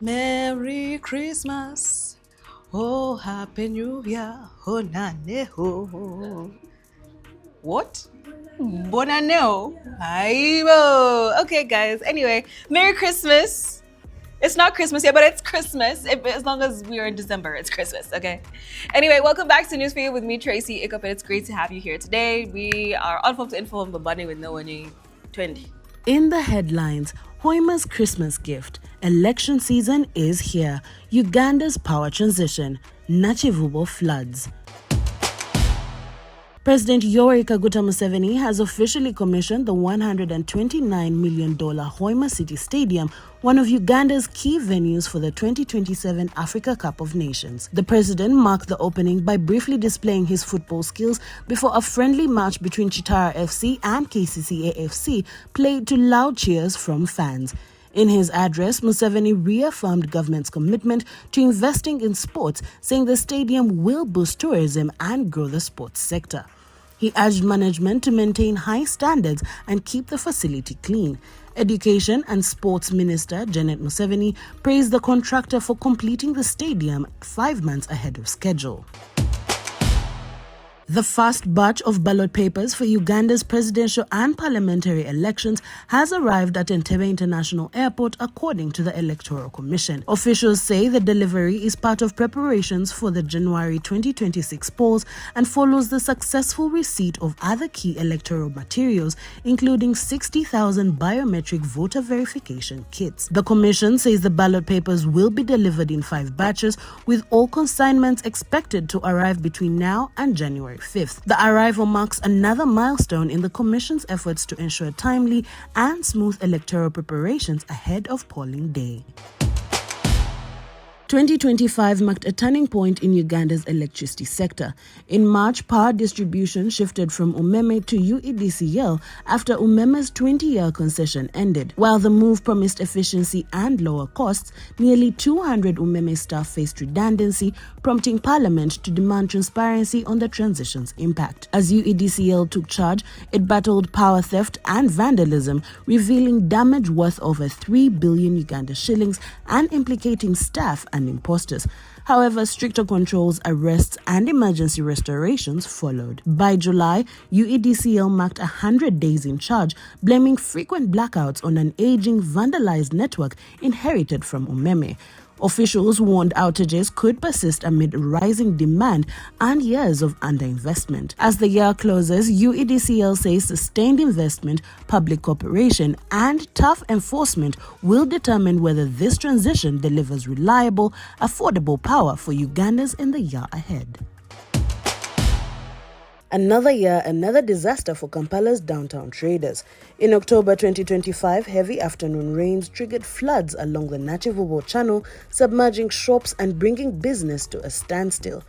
Merry Christmas. Oh, Happy New Year. Oh, nane ho. What? Bonaneo. Aibo. Okay, guys. Anyway, Merry Christmas. It's not Christmas yet, but it's Christmas. As long as we are in December, it's Christmas, okay? Anyway, welcome back to Newsfeed with me, Tracy Ikup, and it's great to have you here today. We are on phone to inform the bunny with no one 20. In the headlines, Hoima's Christmas gift. Election season is here. Uganda's power transition. Nachivubo floods. President Yoweri Kaguta Museveni has officially commissioned the $129 million Hoima City Stadium, one of Uganda's key venues for the 2027 Africa Cup of Nations. The president marked the opening by briefly displaying his football skills before a friendly match between Kitara FC and KCCA FC played to loud cheers from fans. In his address, Museveni reaffirmed government's commitment to investing in sports, saying the stadium will boost tourism and grow the sports sector. He urged management to maintain high standards and keep the facility clean. Education and Sports Minister Janet Museveni praised the contractor for completing the stadium 5 months ahead of schedule. The first batch of ballot papers for Uganda's presidential and parliamentary elections has arrived at Entebbe International Airport, according to the Electoral Commission. Officials say the delivery is part of preparations for the January 2026 polls and follows the successful receipt of other key electoral materials, including 60,000 biometric voter verification kits. The Commission says the ballot papers will be delivered in 5 batches, with all consignments expected to arrive between now and January 5th. The arrival marks another milestone in the Commission's efforts to ensure timely and smooth electoral preparations ahead of polling day. 2025 marked a turning point in Uganda's electricity sector. In March, power distribution shifted from Umeme to UEDCL after Umeme's 20-year concession ended. While the move promised efficiency and lower costs, nearly 200 Umeme staff faced redundancy, prompting Parliament to demand transparency on the transition's impact. As UEDCL took charge, it battled power theft and vandalism, revealing damage worth over 3 billion Uganda shillings and implicating staff and imposters. However, stricter controls, arrests, and emergency restorations followed. By July, UEDCL marked 100 days in charge, blaming frequent blackouts on an aging, vandalized network inherited from Umeme. Officials warned outages could persist amid rising demand and years of underinvestment. As the year closes, UEDCL says sustained investment, public cooperation, and tough enforcement will determine whether this transition delivers reliable, affordable power for Ugandans in the year ahead. Another year, another disaster for Kampala's downtown traders. In October 2025, heavy afternoon rains triggered floods along the Nachivubo Channel, submerging shops and bringing business to a standstill.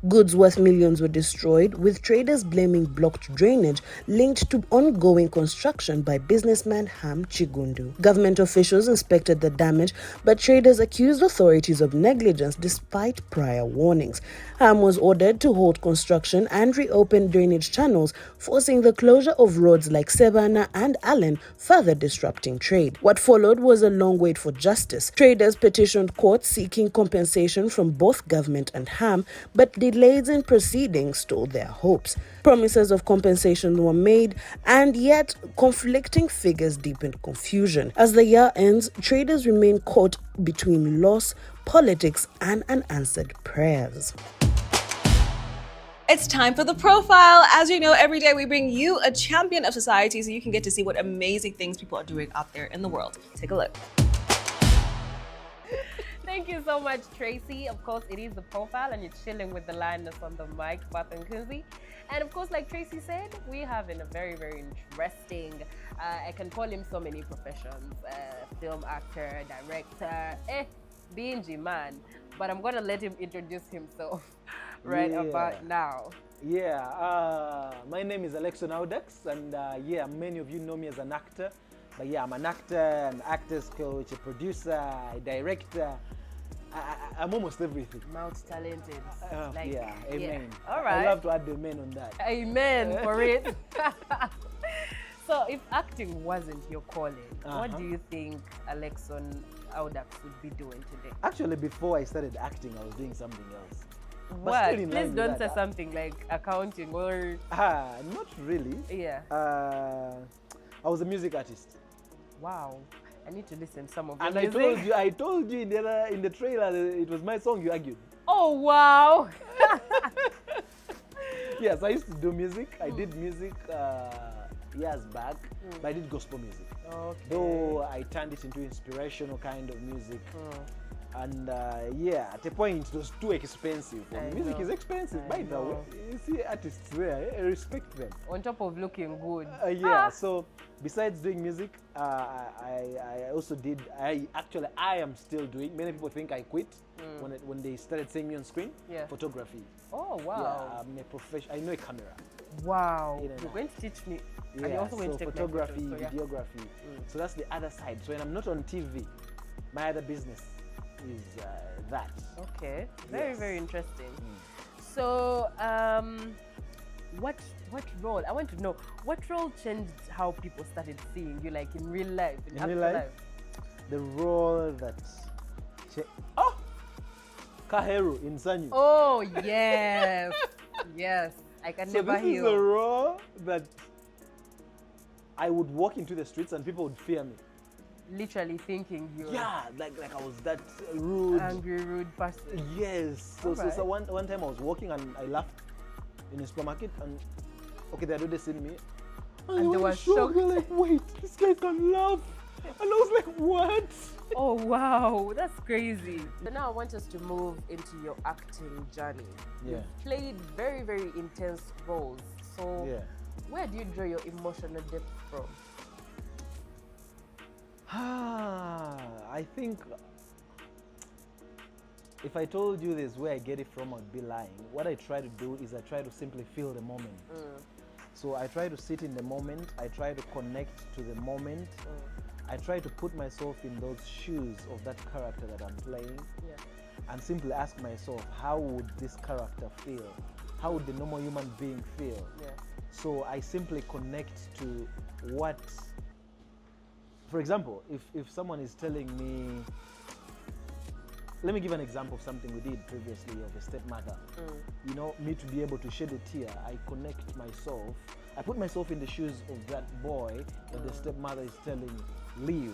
Goods worth millions were destroyed, with traders blaming blocked drainage linked to ongoing construction by businessman Ham Chigundu. Government officials inspected the damage, but traders accused authorities of negligence despite prior warnings. Ham was ordered to halt construction and reopen drainage channels, forcing the closure of roads like Sebana and Allen, further disrupting trade. What followed was a long wait for justice. Traders petitioned courts seeking compensation from both government and Ham, but delays in proceedings stole their hopes. Promises of compensation were made, and yet conflicting figures deepened confusion. As the year ends, traders remain caught between loss, politics, and unanswered prayers. It's time for the profile. As you know, every day we bring you a champion of society so you can get to see what amazing things people are doing out there in the world. Take a look. Thank you so much, Tracy. Of course, it is the profile, and you're chilling with the lioness on the mic, Bathan Kuzi. And of course, like Tracy said, we have in a very, very interesting, I can call him so many professions, film actor, director, BNG man. But I'm going to let him introduce himself about now. Yeah, my name is Alexo Naudex, and many of you know me as an actor. But yeah, I'm an actor, an actor's coach, a producer, a director. I'm almost everything. Multi-talented. Yeah, amen. Yeah. All right. I love to add the amen on that. Amen for it. So if acting wasn't your calling, what do you think Alexon Audax would be doing today? Actually, before I started acting, I was doing something else. But What? still in line Please with don't that, say something like accounting or... Not really. Yeah. I was a music artist. Wow. I need to listen to some of your And music. I told you in the trailer, it was my song you argued. Oh, wow. Yes, I used to do music. I did music years back, but I did gospel music. Okay. Though I turned it into inspirational kind of music. And at a point it was too expensive. Music is expensive, by the way. You see artists there, I respect them. On top of looking good. So besides doing music, I also did, I am still doing, many people think I quit when they started seeing me on screen, photography. Oh, wow. Yeah, I'm a professional, I know a camera. Wow. You're going to teach me. Yeah, and you're also going to take photography, my photos, videography. So that's the other side. So when I'm not on TV, my other business is that. Okay, very interesting. So what role, I want to know, what role changed how people started seeing you, like in real life, in real life? The role that Kaheru in Sanyu. Oh yes. Yes, I can never So this heal. is a role that I would walk into the streets and people would fear me. Literally thinking you're like I was that rude, angry, rude person. Yes. So one time I was walking and I laughed in a supermarket and they had already seen me. And they were shocked. They're like, wait, this guy can laugh. And I was like, what? Oh wow, that's crazy. So now I want us to move into your acting journey. You've played very intense roles. So where do you draw your emotional depth from? I think if I told you this where I get it from, I'd be lying. What I try to do is I try to simply feel the moment. So I try to sit in the moment, I try to connect to the moment. I try to put myself in those shoes of that character that I'm playing and simply ask myself, how would this character feel? How would the normal human being feel? So I simply connect to what, for example, if someone is telling me, let me give an example of something we did previously of a stepmother. You know, me to be able to shed a tear, I connect myself, I put myself in the shoes of that boy that the stepmother is telling, leave.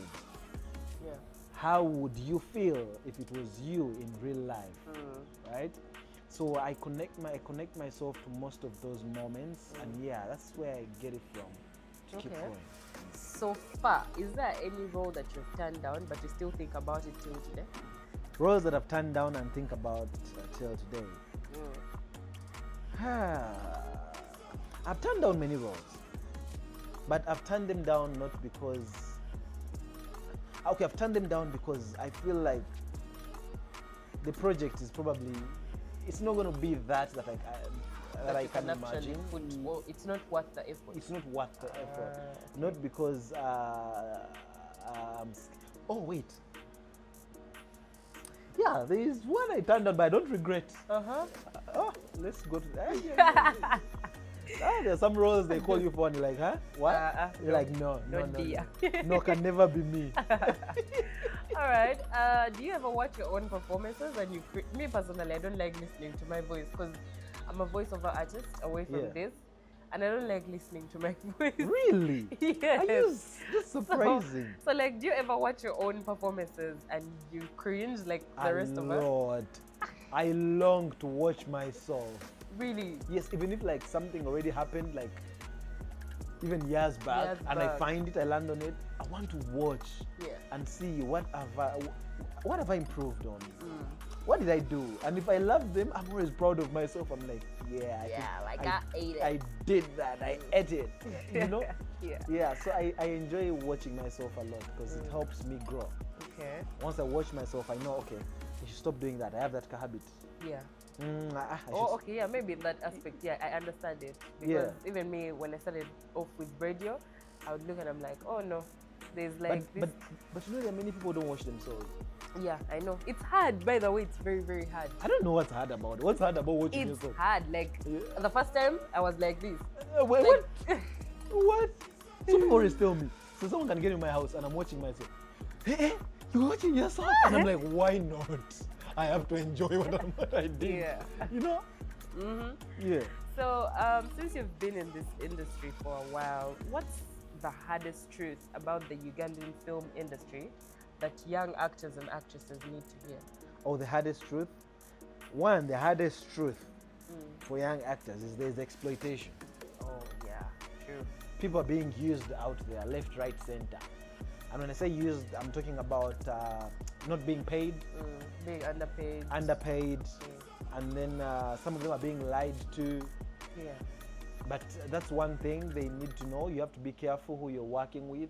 How would you feel if it was you in real life, right? So I connect myself to most of those moments, and that's where I get it from to keep going. So far, is there any role that you've turned down but you still think about it till today? Roles that I've turned down and think about till today. I've turned down many roles, but I've turned them down not because... I've turned them down because I feel like the project is probably... It's not going to be that I can imagine. It's not worth the effort. It's not worth the effort. Not because... oh, wait. Yeah, there is one I turned down, but I don't regret. Let's go to that. There are some roles they call you for and you're like, huh? What? You're like, no. No, can never be me. All right. Do you ever watch your own performances? And me personally, I don't like listening to my voice because I'm a voiceover artist away from this. And I don't like listening to my voice. Really? Yes. That's surprising. So like, do you ever watch your own performances and you cringe like the rest of us? Lord, I long to watch myself. Really? Yes, even if like something already happened, like even years back, I find it, I land on it, I want to watch and see what have I improved on. What did I do? And if I love them, I'm always proud of myself. I'm like, I ate it. I did that. I ate it. You know? So I enjoy watching myself a lot because it helps me grow. Okay. Once I watch myself, I know, okay, I should stop doing that. I have that habit. Maybe in that aspect, I understand it. Because even me, when I started off with radio, I would look and I'm like, oh no, there's like but you know, there are many people who don't watch themselves. Yeah, I know. It's hard, by the way. It's very hard. I don't know what's hard about it. What's hard about watching yourself? It's hard. Like, the first time, I was like this. Wait, like, what? So people always tell me, so someone can get in my house and I'm watching myself. Hey, you're watching yourself? And I'm like, why not? I have to enjoy what I did. Yeah. You know? Yeah. So, since you've been in this industry for a while, what's the hardest truth about the Ugandan film industry that young actors and actresses need to hear? Oh, the hardest truth? One, the hardest truth for young actors is there's exploitation. Oh, yeah, true. People are being used out there, left, right, center. And when I say used, I'm talking about not being paid, Being underpaid. and then some of them are being lied to. Yeah. But that's one thing they need to know. You have to be careful who you're working with.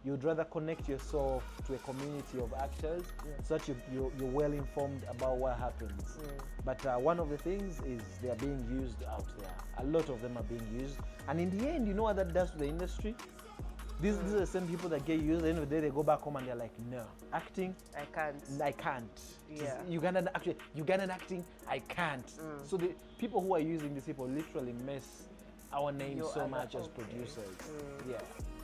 You'd rather connect yourself to a community of actors so that you're well informed about what happens. But one of the things is they are being used out there. A lot of them are being used. And in the end, you know what that does to the industry? These are the same people that get used. At the end of the day, they go back home and they're like, no, acting, I can't. Yeah. Ugandan acting, I can't. So the people who are using these people literally mess our name so much as producers. Yeah.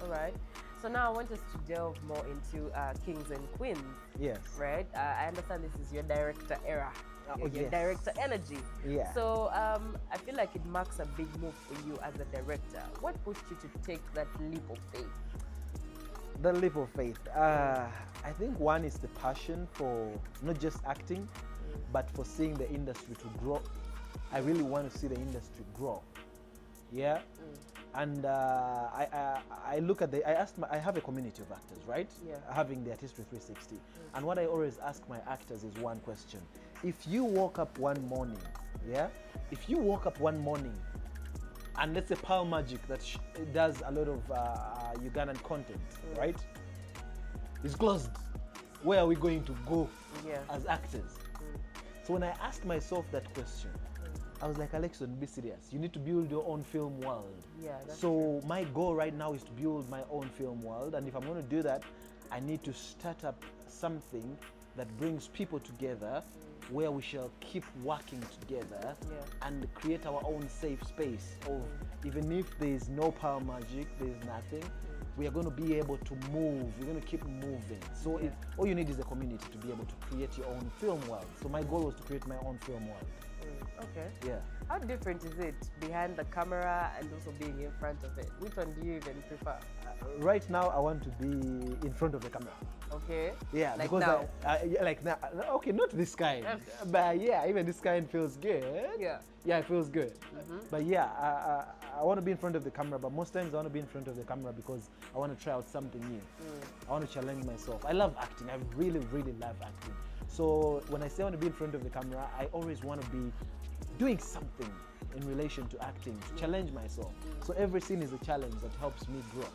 All right. So now I want us to delve more into Kings and Queens. Yes. Right? I understand this is your director era. Your yes. director energy. Yeah. So I feel like it marks a big move for you as a director. What pushed you to take that leap of faith? The leap of faith. I think one is the passion for not just acting, but for seeing the industry to grow. I really want to see the industry grow. Yeah. And I look at I have a community of actors, right? Yeah. Having the Artistry 360. And what I always ask my actors is one question. If you woke up one morning, if you woke up one morning and let's say Pearl Magic that does a lot of Ugandan content, right? It's closed. Where are we going to go as actors? So when I asked myself that question, I was like, Alexon, be serious. You need to build your own film world. Yeah, that's so true. my goal right now is to build my own film world. And if I'm going to do that, I need to start up something that brings people together where we shall keep working together and create our own safe space of even if there's no power magic, there's nothing, we are going to be able to move. We're going to keep moving. So all you need is a community to be able to create your own film world. So my goal was to create my own film world. Okay. Yeah. How different is it behind the camera and also being in front of it? Which one do you even prefer? Right now, I want to be in front of the camera. Okay. Yeah, like because now. like now. Okay, not this kind, but yeah, even this kind feels good. Yeah. Yeah, it feels good. But yeah, I want to be in front of the camera. But most times, I want to be in front of the camera because I want to try out something new. I want to challenge myself. I love acting. I really, really love acting. So when I say I want to be in front of the camera, I always want to be doing something in relation to acting, to challenge myself. So every scene is a challenge that helps me grow,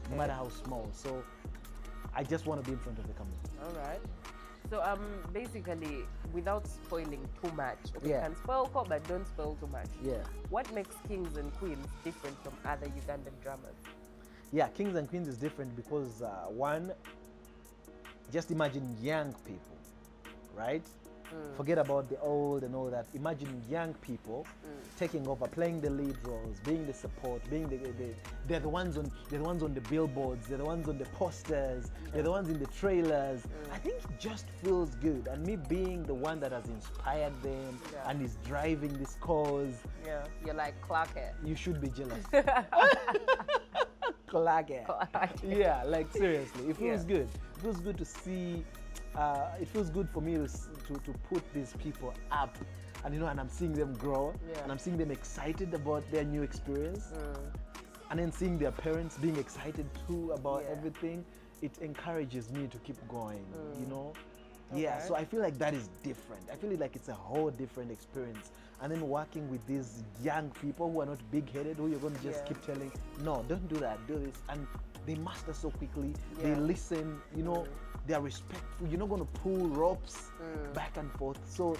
no matter how small. So I just want to be in front of the camera. All right. So basically, without spoiling too much, okay, Yeah. you can spoil, but don't spoil too much. Yeah. What makes Kings and Queens different from other Ugandan dramas? Yeah, Kings and Queens is different because one, just imagine young people, right? Forget about the old and all that. Imagine young people taking over, playing the lead roles, being the support, being they're the ones on the billboards, they're the ones on the posters, they're the ones in the trailers. I think it just feels good. And me being the one that has inspired them and is driving this cause. Yeah, you're like Clarkett. You should be jealous. Clarkett. Yeah, like seriously, it feels good. It feels good to see. It feels good for me to put these people up, and and I'm seeing them grow, and I'm seeing them excited about their new experience, and then seeing their parents being excited too about everything. It encourages me to keep going, Yeah, so I feel like that is different. I feel like it's a whole different experience. And then working with these young people who are not big-headed, who you're going to just keep telling, no, don't do that, do this. And they master so quickly, they listen, they are respectful. You're not going to pull ropes back and forth. So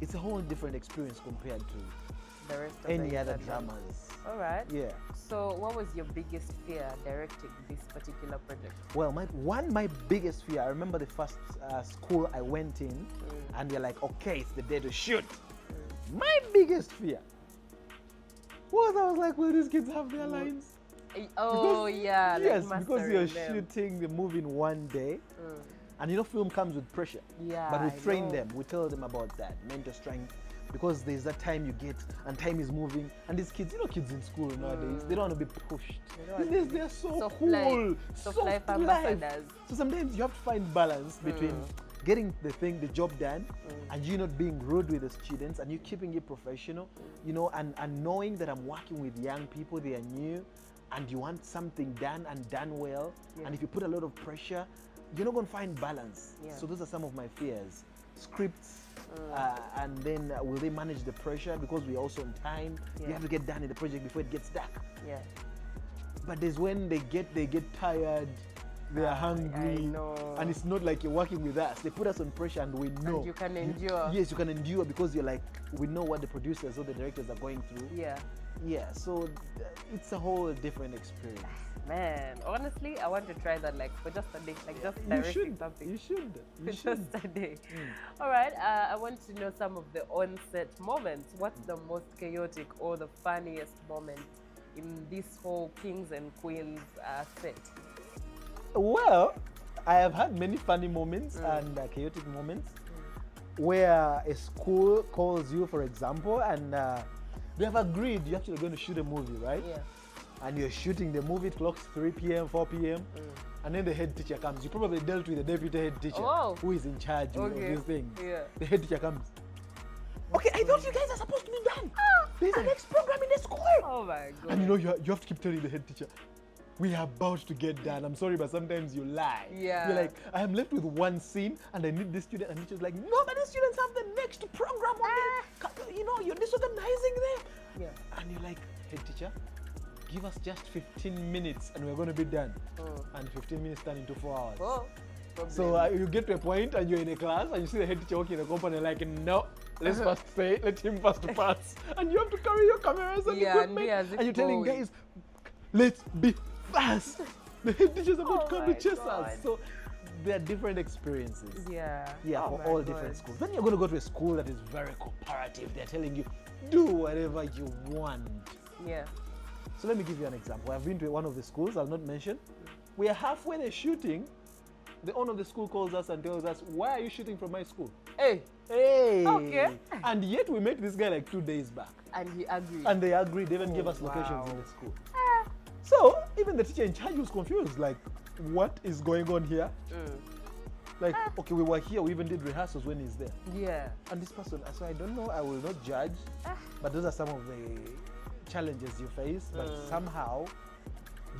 it's a whole different experience compared to the rest of any the other Ugandan. dramas. All right. Yeah. So what was your biggest fear directing this particular project? Well, my biggest fear, I remember the first school I went in, and they're like, okay, it's the day to shoot. My biggest fear was I was like, will these kids have their lines? Oh, yeah. Yes, like because you're mastering them. shooting the movie in one day. And you know, film comes with pressure. Yeah, But we I train know. them. We tell them about that. Mental strength. Because there's that time you get and time is moving. And these kids, you know, kids in school nowadays, they don't want to be pushed. don't want These to days, they're so soft cool. life. Soft life ambassadors. So sometimes you have to find balance between getting the job done, and you not being rude with the students, and you keeping it professional, you know, and knowing that I'm working with young people, they are new, and you want something done and done well. And if you put a lot of pressure, you're not going to find balance. So those are some of my fears. Scripts, and then will they manage the pressure, because we're also on time. You have to get done in the project before it gets dark. Yeah. But there's when they get tired, they are hungry, know. and it's not like you're working with us. They put us on pressure, and we know. And you can endure. Yes, you can endure, because you're like, we know what the producers or the directors are going through. Yeah. Yeah, so it's a whole different experience. Man, honestly, I want to try that like for just a day, like just You directing should. something. You should. You Just should. a day. All right, I want to know some of the on-set moments. What's the most chaotic or the funniest moment in this whole Kings and Queens set? Well, I have had many funny moments and chaotic moments where a school calls you, for example, and they have agreed you're actually going to shoot a movie, right? Yeah. And you're shooting the movie, it clocks 3 p.m., 4 p.m., and then the head teacher comes. You probably dealt with the deputy head teacher who is in charge of these things. Yeah. The head teacher comes. Okay, I thought you guys are supposed to be done. There's an next program in the school. Oh my god. And you know, you have to keep telling the head teacher, we are about to get done. I'm sorry, but sometimes you lie. Yeah. You're like, I am left with one scene and I need this student. And the teacher's like, no, but the students have the next program on the, you know, you're disorganizing them. Yeah. And you're like, head teacher, give us just 15 minutes and we're going to be done. And 15 minutes turn into 4 hours. Oh. So you get to a point and you're in a class and you see the head teacher working in a company like, no, let's first say, let him first pass. And you have to carry your cameras and equipment. And you're telling guys, let's be fast. The head teacher's about to come to chase us. So there are different experiences. Yeah. Yeah, for all different schools. Then you're going to go to a school that is very cooperative. They're telling you, do whatever you want. Yeah. So let me give you an example. I've been to one of the schools, I'll not mention. We are halfway there shooting. The owner of the school calls us and tells us, why are you shooting from my school? Hey. Okay. And yet we met this guy like 2 days back. And he agreed. And they agreed. They even gave us locations in the school. So even the teacher in charge was confused. Like, what is going on here? Like, okay, we were here. We even did rehearsals when he's there. Yeah. And this person, so I don't know. I will not judge. But those are some of the challenges you face. But somehow,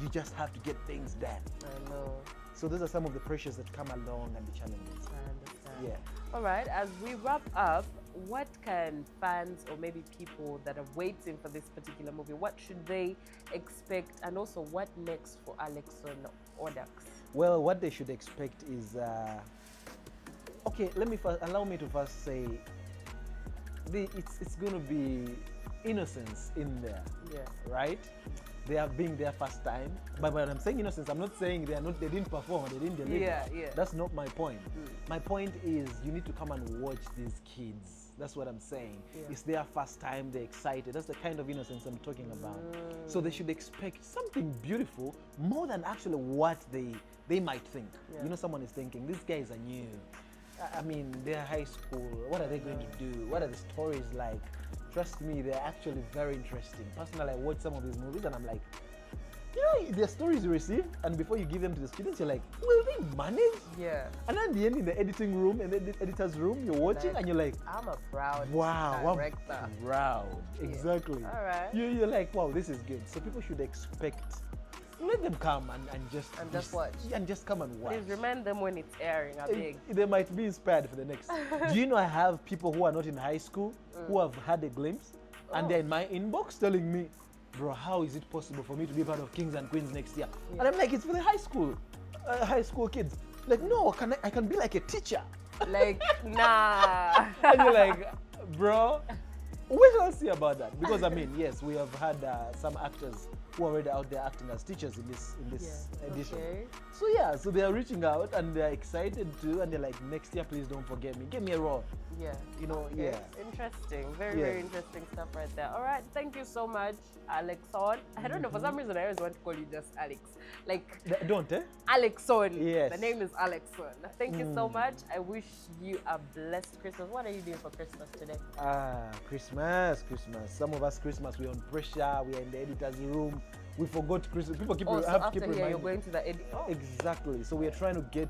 you just have to get things done. I know. So those are some of the pressures that come along and the challenges. I understand. Yeah. All right, as we wrap up, what can fans or maybe people that are waiting for this particular movie, what should they expect, and also what next for Alexon Audax? Well, what they should expect is, okay, allow me to first say, it's going to be innocence in there, right? They are being their first time. But when I'm saying innocence, I'm not saying they didn't perform, they didn't deliver. Yeah. That's not my point. My point is you need to come and watch these kids. That's what I'm saying. It's their first time, they're excited. That's the kind of innocence I'm talking about. So they should expect something beautiful more than actually what they might think. You know, someone is thinking, these guys are new. I mean, they're high school. What are they going to do? What are the stories like? Trust me, they're actually very interesting. Personally, I watch some of these movies and I'm like, you know, the stories you receive, and before you give them to the students, you're like, will they manage? Yeah. And then at the end, in the editing room, in the editor's room, you're watching and you're like, I'm a proud director. director. Proud. Exactly. All right. You're like, wow, this is good. So people should expect, let them come and just watch. And just come and watch. Please remind them when it's airing. I beg. They might be inspired for the next. Do you know I have people who are not in high school who have had a glimpse and they're in my inbox telling me, bro, how is it possible for me to be part of Kings and Queens next year? And I'm like, it's for the high school kids. Like, no, I can be like a teacher. Like, nah. And you're like, bro, we shall see about that. Because I mean, yes, we have had some actors who are already out there acting as teachers in this edition. Okay. So yeah, so they are reaching out and they're excited too, and they're like, next year please don't forget me, give me a role. Yeah. You know, Okay. yeah. Interesting. Very, Yeah. very interesting stuff right there. All right. Thank you so much, Alexon. I don't know, for some reason I always want to call you just Alex. Like, Don't, eh? Alexon. Yes. The name is Alexon. Thank you so much. I wish you a blessed Christmas. What are you doing for Christmas today? Christmas. Some of us Christmas, we're on pressure, we're in the editor's room. We forgot Christmas. People keep So have to after keep here, you're reminding. going to the edit. Oh. Exactly. So we're trying to get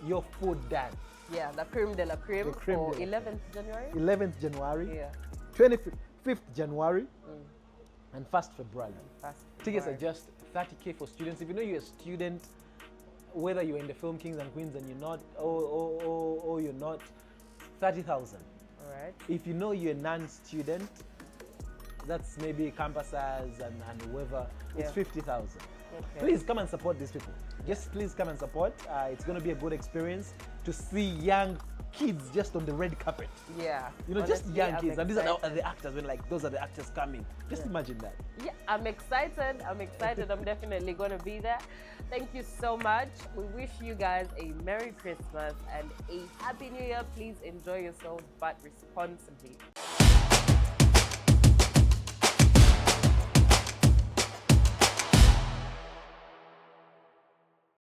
your food done. Yeah, the creme de la creme The creme for de la 11th January. 11th January, Yeah. 25th January, and 1st February. Fast Tickets are forward. just 30K for students. If you know you're a student, whether you're in the film Kings and Queens and you're not, or you're not, 30,000. All right. If you know you're a non-student, that's maybe campuses and whoever, it's Yeah. 50,000. Okay. Please come and support these people. Just please come and support. It's going to be a good experience to see young kids just on the red carpet. Yeah. You know, just Honestly, young I'm kids. And these are excited. the actors. When like those are the actors coming. Just imagine that. Yeah, I'm excited. I'm definitely going to be there. Thank you so much. We wish you guys a Merry Christmas and a Happy New Year. Please enjoy yourselves, but responsibly.